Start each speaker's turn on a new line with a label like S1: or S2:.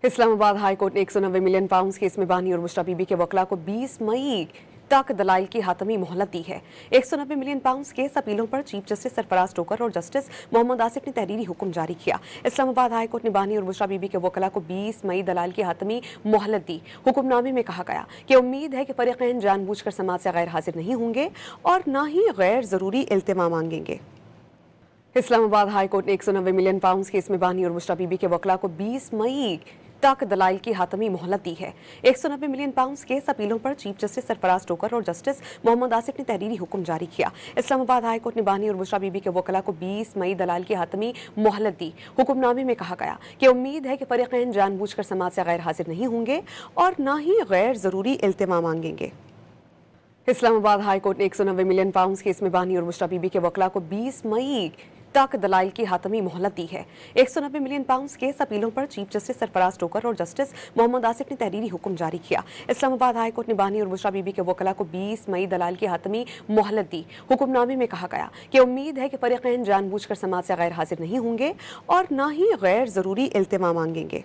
S1: اسلام آباد high court نے 190 million pounds case میں بانی اور بشرا بی بی کے وکلاء کو 20 مئی تک دلائل کی حتمی مہلت دی ہے۔ 190 ملین پاؤنڈز کیس اپیلوں پر چیف جسٹس سرفراز ٹوکر اور جسٹس محمد آصف نے تحریری حکم جاری کیا۔ اسلام آباد ہائی کورٹ نے بانی اور بشرا بی بی کے وکلاء کو 20 مئی دلائل کی حتمی مہلت دی۔ حکم نامے میں کہا گیا کہ امید ہے کہ فریقین جان بوجھ کر سماعت سے غیر حاضر نہیں ہوں گے اور نہ ہی غیر ضروری التمام مانگیں گے۔ اسلام آباد ہائی کورٹ نے 190 ملین پاؤنڈز کیس میں بانی اور بشرا بی بی کے وکلاء کو 20 مئی تک دلائل کی حتمی مہلت دی ہے۔ 190 ملین پاؤنڈز کیس اپیلوں پر چیف جسٹس سرفراز ٹوکر اور جسٹس محمد آصف نے تحریری حکم جاری کیا۔ اسلام آباد ہائی کورٹ نے بانی اور بشرا بی بی کے وکلاء کو 20 مئی دلائل کی حتمی مہلت دی۔ حکم نامے میں کہا گیا کہ امید ہے کہ فریقین جان بوجھ کر سماعت سے غیر حاضر نہیں ہوں گے اور نہ ہی غیر ضروری التمام مانگیں گے۔ اسلام آباد ہائی کورٹ نے 190 ملین پاؤنڈز کیس میں بانی اور بشرا بی بی کے وکلاء کو 20 مئی تک دلائل کی حتمی مہلت دی ہے۔ 190 ملین پاؤنڈز کیس اپیلوں پر چیف جسٹس سرفراز ٹوکر اور جسٹس محمد آصف نے تحریری حکم جاری کیا۔ اسلام آباد ہائی کورٹ نے بانی اور بشرا بی بی کے وکلاء کو 20 مئی دلائل کی حتمی مہلت دی۔ حکم نامے میں کہا گیا کہ امید ہے کہ فریقین جان بوجھ کر سماعت سے غیر حاضر نہیں ہوں گے اور نہ ہی غیر ضروری التمام مانگیں گے۔